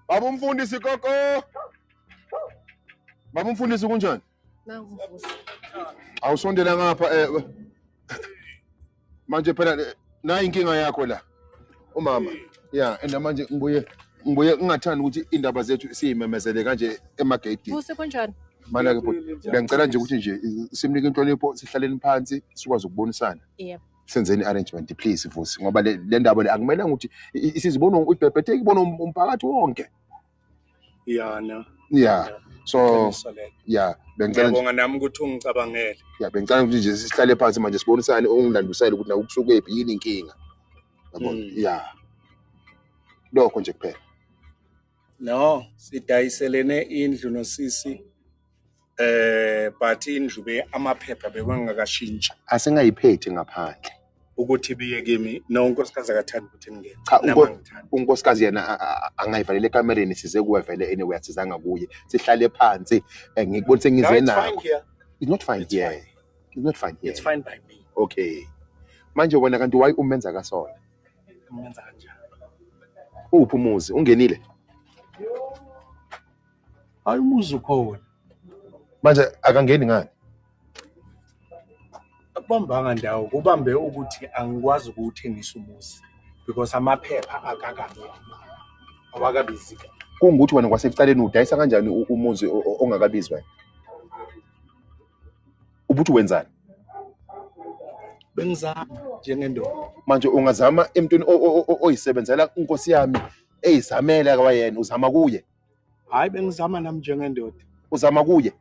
Baba umfundisi Koko. Baba umfundisi kunjani? Nangu mfusi. Awusondela ngapha manje phela nayi inkinga yakho la. Umama. Yeah, and manje ngibuye ngingathanda ukuthi indaba zethu siyimemezele kanje emagate. Mfusi kunjani? Mana ke bengicela nje ukuthi nje simnike inhlonipho sihlaleni phansi sikwazi ukubonisana. Yebo. Senzeni arrangement please Vusi ngoba le ndaba le akumele ukuthi isizibona ubhebhethe ibona umphakathi wonke. Yana. Yeah. So yeah, ngiyabonga nami ukuthi ungicabangele. Yeah, bengicela ukuthi nje sihlale phansi manje sibonisane ungilandusele ukuthi na ukusuka ephi yini inkinga. Yabona? Yeah. Lokho nje kuphela. No, sidayiselene indlu nosisi. But indlu be amaphepha bekwangakashintsha. Asengayiphethe ngaphandle. Ukuthi biye kimi no unkosikazi akathanda ukuthi ngene. Cha unkosikazi yena angayivalele ekamereni size kuwe vele anyway asizanga kuye. Sihlale phansi ngikubonise ngize nawo. It's not fine here. It's not fine here. It's fine by me. Okay. Manje wena kanti why umenza kasona? Umenza kanjani? Uphi umuzi ungenile? Hayi umuzi ukhona. Manje akangeni ngani? Akubambanga ndawo kubambe ukuthi angikwazi ukuthengisa umuzi because amaphepha akakabi awakabizi. Kungukuthi wena kwasekuqaleni udayisa kanjani umuzi ongakabizwa? Ubuthi wenzani? Bengizama njengendoda. Manje ungazama emntwini oyisebenzela inkosi yami eyizamela kwayena uzama kuye. Hayi bengizama nami njengendoda. Uzama kuye?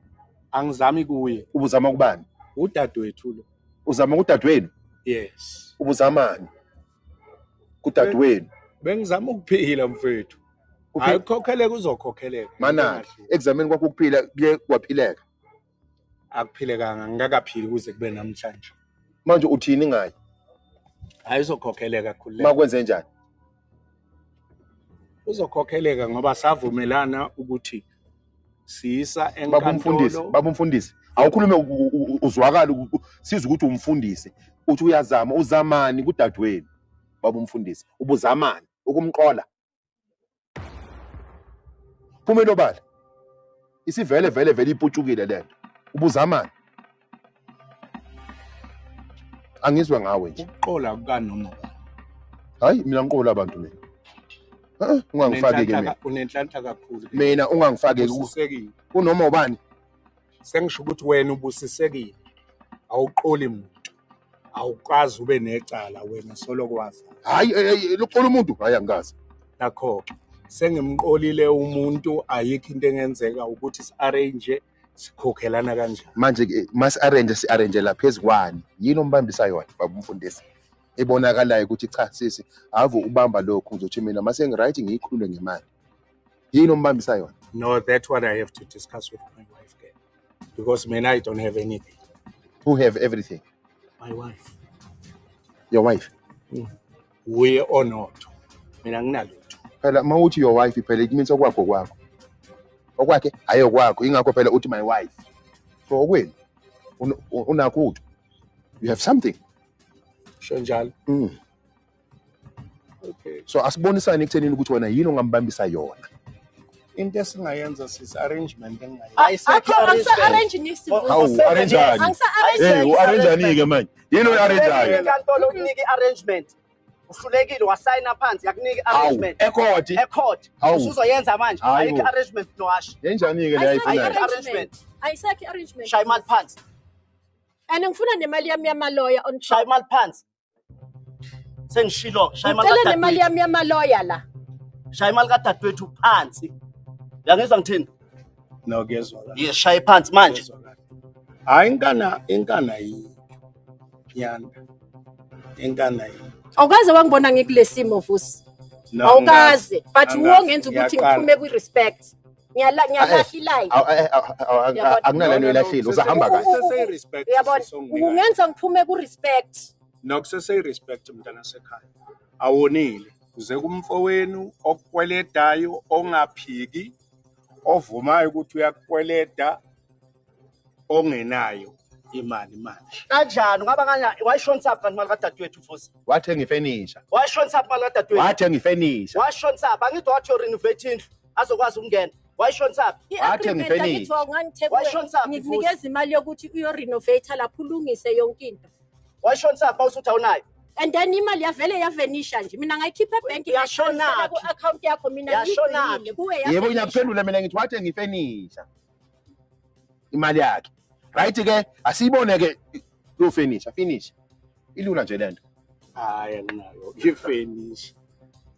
Angizami kuye. Ubuzama kubani? Udadewethu lo. Uzama kudadewenu? Yes. Ubuzamani? Kudadewenu? Bengizama ukuphila mfethu. Hayi khokheleka uzokhokheleka. Mana exameni kwakho ukuphila kuye kwaphileka. Akuphilekanga ngingakaphili kuze kube namhlanje. Manje uthini ngaye? Hayi uzokhokheleka khuleka. Makwenze njani? Uzokhokheleka ngoba savumelana ukuthi siyisa enkantolo. Baba umfundisi. Awukhulume uzwakala siza ukuthi umfundisi. Uthi uyazama uzamani kudadewenu. Baba umfundisi. Ubuzamani ukumqola. Phumelo bala. Isivele iputshukile lento. Ubuzamani. Angizwe ngawe nje. Uqola kukanoma. Hayi mina ngiqola abantu mina. Ungangifake ke mina. Unenhlanhla kakhulu. Mina ungangifake usisekile. Unoma ubani? Sengisho ukuthi wena ubusisekile. Awuqoli umuntu. Awukazi ube necala wena solokwazi. Hayi loqola umuntu hayi angazi. Nakho sengimqolile umuntu ayikho into engenzeka ukuthi si-arrange sikhokhelana kanjani. Manje ke si-arrange la phezukwani yini ombambisa yona baba umfundisi ebonakalayo ukuthi cha sisi ave ubamba lokho ngizothi mina mase ngiright ngiyikhulule ngemali yini ombambisa yona. No, that's what I have to discuss with my wife again. Because man, I don't have anything. Who have everything? My wife. Your wife? We or not. Mina nginalutho. Phela mawuthi your wife phela it means okwakho. Okwakhe ayokwakho ingakho phela uthi my wife. So okwenu unakho utho. You have something. Shonjalo. Okay. So asibonisane ekuthenini ukuthi wena yini ongambambisa yona. Into esingayenza sis arrangement engayenza. Angisa-arrange nisivuzo. Arrange ani? U-arrange ani ke manje? Yini oyi-arrangeayo? Inkantolo ukunike arrangement. Uhlulekile wasayina phansi yakunika arrangement. Ecourt. Usuzoyenza manje. Ayikho arrangement nowashi. Yenjani ke le ayifunayo? Arrangement. Ayisakho arrangement. Shaya imali phansi. And ngifuna nemali yami yamaloya on Shaya imali phansi. Sengishilo shaya imali kadadewethu. Nemali yami yamaloya la. Shaya imali kadadewethu phansi. Yangizwa ngithini? No ngezwa la. Yes, shaya phansi manje. Hayi inkana yi. Yana. Inkana yi. Awukaze wangibona ngikulesimo Vusi. Awukaze, but wongenza ukuthi ngiphume kwi-respect. Ngiyalahla ilife. Akunalani elahlile uzahamba kahle. Uyabona, ungenza ngiphume ku-respect. Nokusese respect mntana sekhaya. Awonile. Uze kumfowenu okukweledayo ongaphiki ovumayo ukuthi uyakweleda ongenayo. imali kanjani ngaba kanya wayishonisa kanti mali kadadewethu Vusi wathenga ifurniture wayishonisa mali kadadewethu wathenga ifurniture wayishonisa angithi wathi renovate indlu azokwazi ukungena wayishonisa Wathenga ifurniture. ngikunikeza imali yokuthi uyo-renovate lapho ulungise yonke into wayishonisa mawusuthi awunayo and then imali yavele yavenisha nje mina ngayikhipha ebhenki Yashonaphi? ku-account yakho mina Yashonaphi? ngiyigcinile kuwe yebo yavenisha. ngiyakuphendula mina ngithi wathenga ifurniture imali yakhe right ke asiyibone ke lo finish ilula nje lento hayi anginayo ifurniture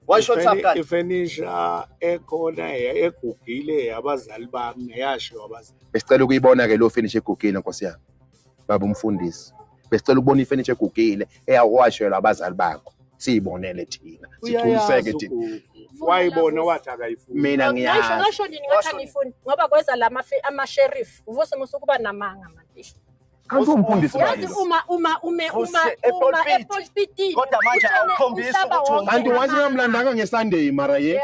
wayishonisa kanti ifurniture ekhona egugile abazali bami neyashiwa abazali besicela ukuyibona ke lo finish egugile nkosi yami baba umfundisi besicela ukubona ifurniture egugile eyawashelwa abazali bakho siyibonele thina sithuliseke thina wayibona wathi akayifuni mina ngiyazi ngasho nini ngathi angifuni ngoba kweza la ama-sheriff uvuse musukuba namanga mantisho kanti umfundisi yazi bani uma epulpitini kodwa manje awukhombisi ukuthi kanti wathi ngamlandanga ngeSunday mara ye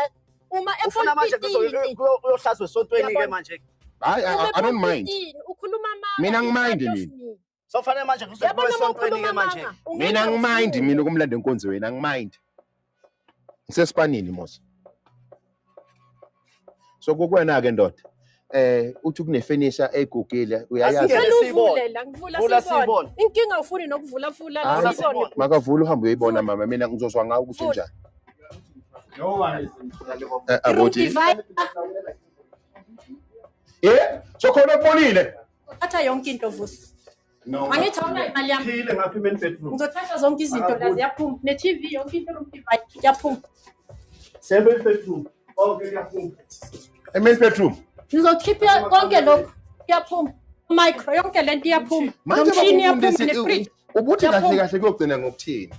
uma ufuna manje epulpitini uyohlazwa esontweni ke manje hayi I don't mind ukhuluma amanga Mina ngimind mina. sofanele manje yabona esontweni ke manje mina ngimind mina ukumlanda enkonzweni angimind ngisespanini mos so kukwena ke ndoda uthi kunefurniture egugile uyayazi ngivula sibone inkinga ufuni nokuvula la sibone makavula uhambe uyibona mama mina ngizozwa ngawo ukuthi njani aboti so khona kubonile atha yonke into Vusi angithi awuna imali yami phile ngaphi main bedroom ngizothatha zonke izinto la ziyaphuma ne-TV yonke into lo-divide yaphuma sebe bedroom okay yaphuma main bedroom ngizokhipha konke lokho kuyaphuma micro yonke lento iyaphuma nomshini yaphuma ne-fridge ubuthi kahle kahle kuyogcina ngokuthini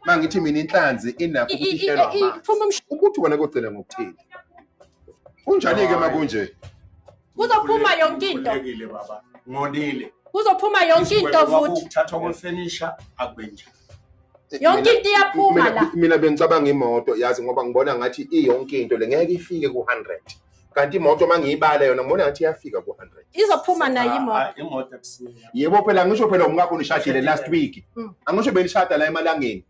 mangithi mina inhlanzi inakho ukuthi ihlelwa amanzi iphuma ubuthi wona kugcina ngokuthini kunjani ke makunje kuzophuma yonke into Kulekile baba ngodile kuzophuma yonke into futhi ukuthathwa kwefurniture akwenje yonke into iyaphuma la mina bengicabanga imoto yazi ngoba ngibona ngathi iyonke into le ngeke ifike ku100 kanti imoto mangiyibala yona ngibona ngathi iyafika ku100 izophuma nayo imoto imoto ebusuku yebo phela ngisho phela umngakho nishadile last week angisho benishada la emalangeni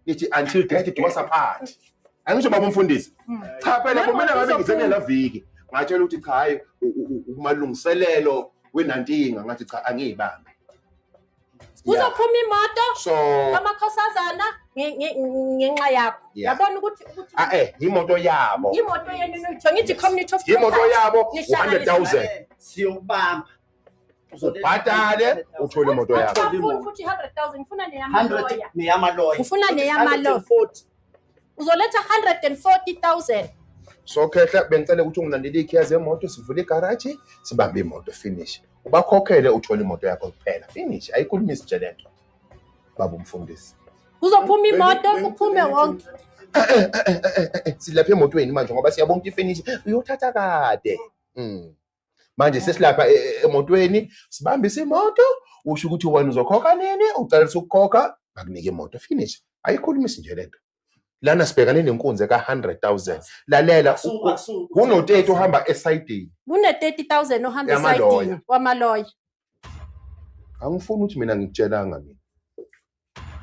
nithi until death do us apart angisho baba umfundisi cha phela kumele ngabe ngizene la viki ngatshela ukuthi cha hayi umalungiselelo wenantinga ngathi cha angiyibambe kuzophuma imoto so kamakhosazana ngenxa yakho yabona ukuthi imoto yabo imoto yenu nitho ngithi community of imoto yabo 100,000 siyokubamba ubhatale uthole imoto yakho ufuna futhi 100,000 ngifuna neyamaloya 100 neyamaloya ngifuna neyamaloya uzoletha 140,000 so khehla bengicela ukuthi ungilandele ikhiya zemoto sivule igarage sibambe imoto finish ubakhokhele uthole imoto yakho kuphela finish ayikhulumisi nje lento baba umfundisi kuzophuma imoto kuphume wonke silapha emotweni manje ngoba siyabona ukuthi finish uyothatha kade manje sesilapha emotweni sibambisa imoto usho ukuthi wena uzokhokha nini ucela ukukhokha bakunike imoto finish ayikhulumisi nje lento lana sibhekane nenkunzi ka100,000 lalela kuno30 ohamba esayidini kune-30,000 ohamba esayidini wamaloya angifuni ukuthi mina ngikutshelanga mina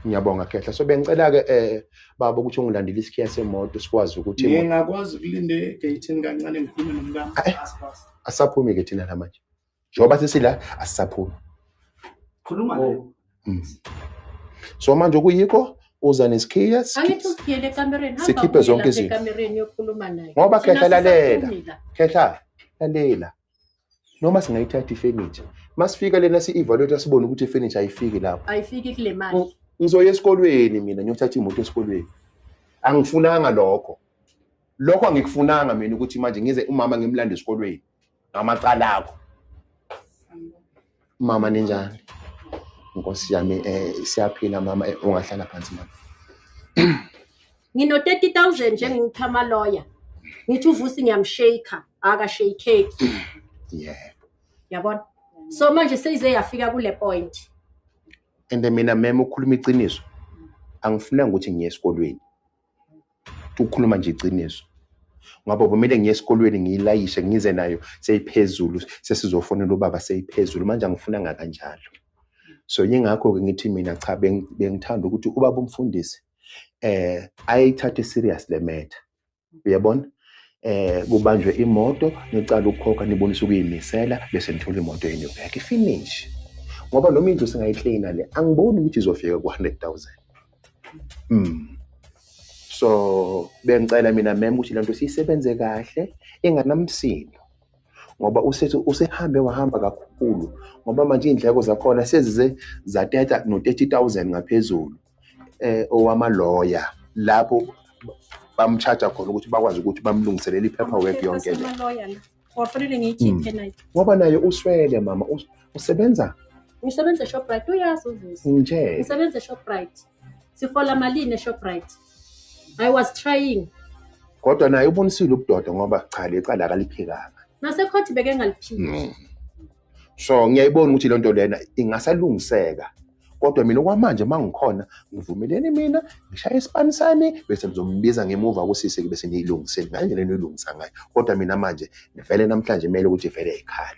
ngiyabonga khehla so bengicela ke baba ukuthi ungilandele isikhiya semoto sikwazi ukuthi ngingakwazi ukulinde egate kancane ngikhulume nomkami asaphumi ke thina manje njengoba sesila asisaphumi khuluma naye so manje kuyikho uza nesikhiya angithi usikhiyele ekamereni sikhiphe zonke izinto ekamereni yokukhuluma naye ngoba khehla lalela noma singayithatha ifurniture masifika lena si-evaluate sibone ukuthi ifurniture ayifiki lapho ayifiki kule mali ngizoya esikolweni mina ngiyothatha imoto esikolweni angifunanga lokho angikufunanga mina ukuthi manje ngize umama ngimlande esikolweni ngamacala akho mama ninjani Nkosi yami siyaphila mama ungahlala phansi mama ngino 30,000 nje ngipha amaloya ngithi uvusi ngiyamshaka akashakeki yabona so manje seyize yafika kule point and mina mema ukukhuluma iqiniso angifunanga ukuthi ngiye esikolweni ukukhuluma nje iqiniso Ngoba kumele ngiye esikolweni ngiyilayishe ngize nayo seyiphezulu sesizofonela ubaba seyiphezulu manje angifunanga kanjalo. So yingakho ke ngithi mina cha bengithanda ukuthi ubaba umfundisi ayithathe serious le matter. Uyabona? Kubanjwe imoto nicala ukukhokha nibonisa ukuyimisela bese nithola imoto yenu back finish. Ngoba noma indlu singayiclaina le angiboni ukuthi izofika ku 100,000. So bengicela mina mem ukuthi lento siyisebenze kahle enganamsindo. Ngoba usehambe wahamba kakhulu ngoba manje indleko zakhona sezize zathetha no 30,000 ngaphezulu. Owama lawyer lapho bamcharge khona ukuthi bakwazi ukuthi bamlungiselele ipaperwork yonke le. Kufanele ngiyikhiphe nayo. Ngoba nayo uswele mama usebenza. Ngisebenza Shoprite uyazi uvusi. Nje. Ngisebenza Shoprite. Sifola malini Shoprite. I was trying. Kodwa naye ubonisile ubudoda ngoba cha lecala akaliphikanga. Nase court beke ngaliphiki. So ngiyayibona ukuthi lento lena ingasalungiseka. Kodwa mina okwamanje mangikhona ngivumelene mina ngishaya isipani sami bese ngizombiza ngemuva kusise bese niyilungisele ngale lento ilungisa ngayo. Kodwa mina manje nivele namhlanje kumele ukuthi vele ekhaya.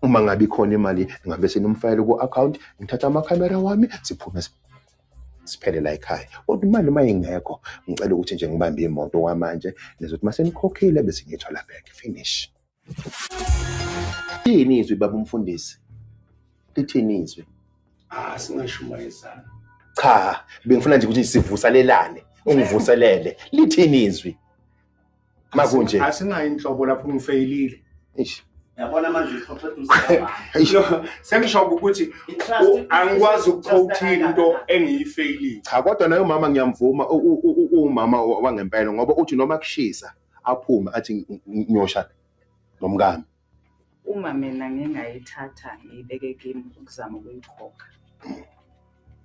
Uma ngabe khona imali ngabe sinomfayile ku account ngithatha amakhamera wami siphume siphele la ekhaya. Kodwa imali mayingekho ngicela ukuthi nje ngibambe imoto kwamanje nezothi mase nikhokhile bese ngithola back finish. Yini izwi baba umfundisi? Lithini izwi? Singashumayezana. Cha, bengifuna nje ukuthi sivusalelane, ungivuselele. Lithini izwi? Makunje. Asingayinhlobo lapho ngifeyilile. Eish. Yabona manje uqoqeda Sengisho ukuthi angikwazi ukuquote into engiyifeyilile. Cha kodwa nayo mama ngiyamvuma umama wangempela ngoba uthi noma kushisa aphume athi ngiyoshada nomkami. Uma mina ngingayithatha ngiyibeke kimi ukuzama ukuyikhokha.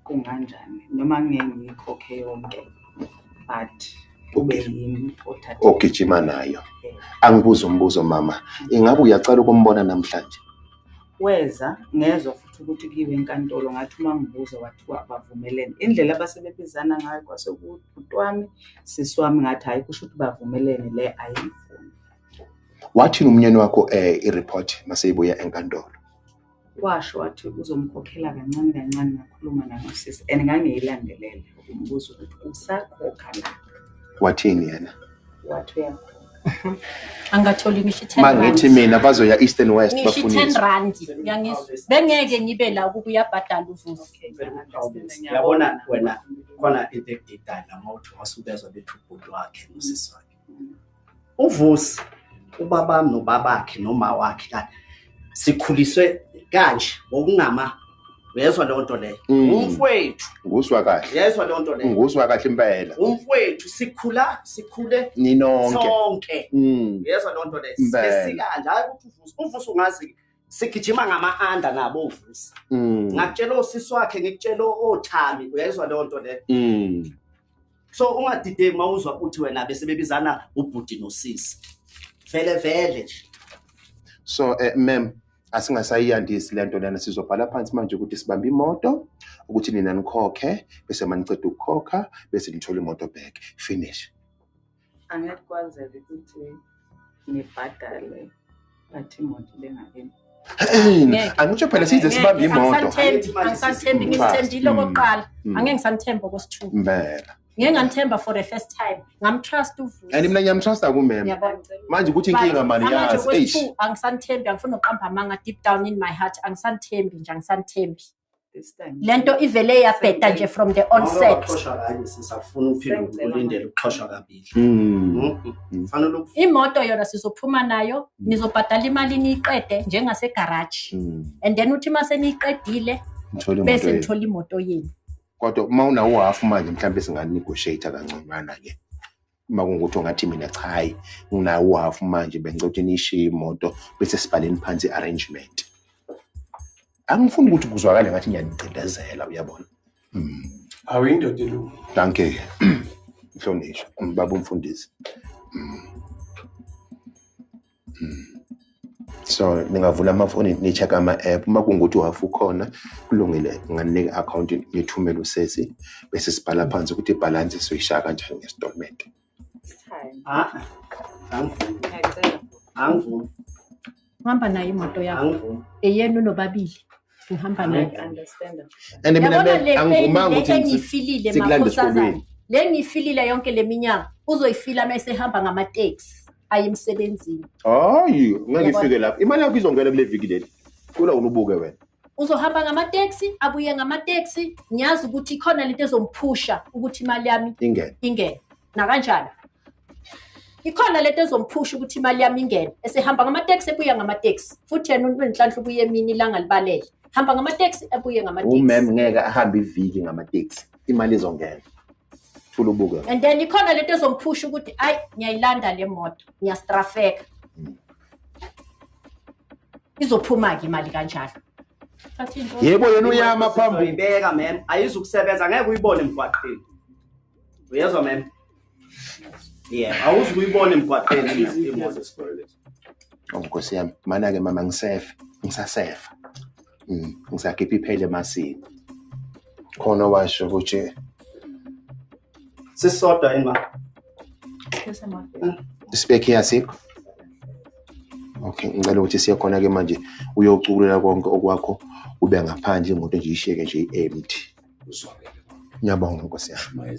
Kunganjani? Noma ngiyikhokhe yonke. But ube yimi othatha. Ogijima nayo. Angibuza umbuzo mama. Ingabe uyacala ukumbona namhlanje? Weza ngezwe futhi ukuthi kiwe enkantolo ngathi uma ngibuza wathi bavumelene. Indlela abasebebizana ngayo kwasekubhuti wami siswami ngathi hayi kusho ukuthi bavumelene le ayifuni. Wathi umnyeni wakho ireport maseyibuya enkantolo? Washo wathi uzomkhokhela kancane kancane ngakhuluma nanosisi engangiyilandelele umbuzo ukuthi usakhokha la. Wathini yena? Wathi uyakhokha. Angatholi ngisho 10 rand. Mangithi mina bazoya East and West Ngisho bafuna 10 rand. Uyangizwa? Bengeke ngibe la ukuyabhadala uvusi. Yabona wena khona into ekudala mawuthi wasubezwa bethu ubhuti wakhe nosisi wakhe. Uvusi ubaba nobabakhe noma wakhe kanti sikhuliswe kanje ngokungama uyezwa le nto leyo. Umfowethu nguswa kahle. Yezwa le nto leyo. Nguswa kahle impela. Umfowethu sikhule ninonke. Sonke. Yezwa le nto leyo. Sesikanje hayi ukuthi uvusi ungazi sigijima ngama-anda nabo uvusi. Ngakutshela osisi wakhe ngikutshela othami uyezwa le nto leyo. So ungadideki mawuzwa ukuthi wena bese bebizana ubhuti nosisi. Vele nje. So ma'am asingasayiyandisi lento lena sizobhala phansi manje ukuthi sibambe imoto ukuthi nina nikhokhe bese maniceda ukukhokha bese nithola imoto back finish. Angikwazela ukuthi ngibhadale bathi imoto lengakeni. Angitsho phela size sibambe imoto. Angisathembi ngisithembile okokuqala. Angeke ngisanthemba kwesithupha. Mbela. Ngeke nganithemba for the first time. Ngamtrust uvusi. And mina ngiyamtrusta kumema. Manje ukuthi inkinga mani yazi. Angisanthembi angifuna uqamba amanga deep down in my heart angisanthembi nje angisanthembi. This time. Lento ivele yabheda nje from the onset. Uxoshwa kanye sisafuna uphinde ulindele ukuxoshwa kabili. Fanele Imoto yona sizophuma nayo nizobhadala imali niyiqede njengase garage. And then uthi mase niyiqedile bese nithola imoto yenu. Kodwa uma unawo half manje mhlawumbe singani negotiate kancane ke. Uma kungukuthi ngathi mina cha hayi unawo half manje bengicela ukuthi nishiye imoto bese sibhaleni phansi arrangement. Angifuni ukuthi kuzwakale ngathi ngiyanicindezela uyabona. Awuyindoda lo. Danke. Mhlonishwa baba umfundisi. So ningavula amafoni ni-check ama-app uma kungukuthi uhafu ukhona kulungile nganinika i-account ngithumele usesi bese sibhala phansi ukuthi ibhalansi soyishaya kanjani nge-installment. Angivumi. Uhamba nayo imoto yakho. Eyenu nobabili. Uhamba nayo. And mina Yabona le angivumanga pain ukuthi engiyifilile sikulande makhosazana. esikolweni. Le ngiyifilile yonke leminyaka uzoyifila mase ehamba ngama-taxi aye emsebenzini. Hayi ngeke ifike lapho. Imali yakho izongena kule viki leli. Kula unubuke wena. Uzohamba ngama-taxi, abuye ngama-taxi, ngiyazi ukuthi khona lento ezomphusha ukuthi imali yami ingene. Na kanjani? Ikhona lento ezomphusha ukuthi imali yami ingene. Esehamba ngama-taxi ebuya ngama-taxi. Futhi yena uNhlanhla ubuye emini ilanga libalele. Hamba ngama-taxi ebuye ngama-taxi. Umem ngeke ahambe iviki ngama-taxi. Imali izongena. Thula ubuke. And then ikhona lento ezomphusha ukuthi ayi ngiyayilanda le moto, ngiyastrafeka. Izophuma ke imali kanjalo. Yebo yena uyama phambi. Uyibeka mem, ayizukusebenza ngeke uyibone emgwaqeni. Uyezwa mem? Yeah, awuzukuyibona emgwaqeni imoto esikoleni. Nkosi yami, mana ke mama ngisasefa. Ngisakhipha iphele emasini. Khona washo ukuthi sisodwa yini ma? ispeki yasikho. Okay, ngicela ukuthi siye khona ke manje uyocukulela konke okwakho ube ngaphandle imoto nje isheke nje empty. Ngiyabonga Nkosi yami.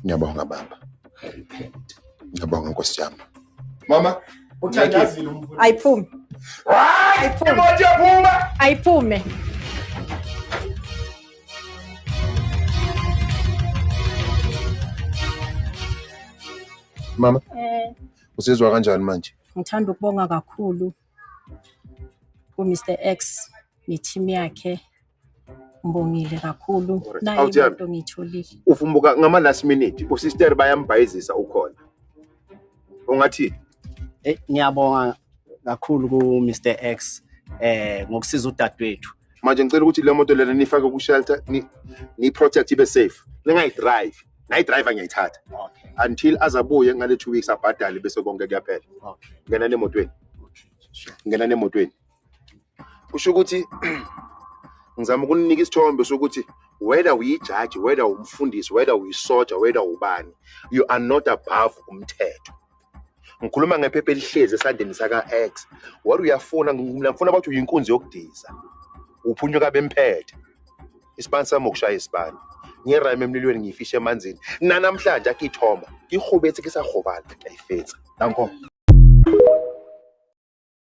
Ngiyabonga baba. Ngiyabonga Nkosi yami. Mama, uthandazile umfundi. Ayiphume. Imoto yaphuma. Ayiphume. Mama, usizwa kanjani manje? Ngithanda ukubonga kakhulu ku-Mr. X ne-team yakhe. Ngibongile kakhulu nayo into ngiyitholile. Ufumbuka ngama last minute usister bayambhayizisa ukhona. Ungathi Ngiyabonga kakhulu ku Mr. X ngokusiza udadewethu. manje ngicela ukuthi le moto lena nifake ku shelter ni protect ibe safe. Ningayidrive. Nayidriver ngiyayithatha. Until azabuye ngale 2 weeks abhadale bese konke kuyaphela. Ngena nemotweni. Ngena nemotweni. Kusho ukuthi ngizama ukunika isithombe sokuthi whether uyijudge, whether umfundisi, whether uyisoldier, whether ubani, you are not above umthetho. Ngikhuluma ngephepha elihlezi esandeni saka X. What uyafuna ngifuna ukuthi uyinkunzi yokudiza. Uphunyuka bemphethe. Isibani sami ukushaya isibani. Ngiyerayime emlilweni ngiyifishe emanzini. Namhlanje akithoma. Ihubetse ke sagobala ayifetsa. Danko.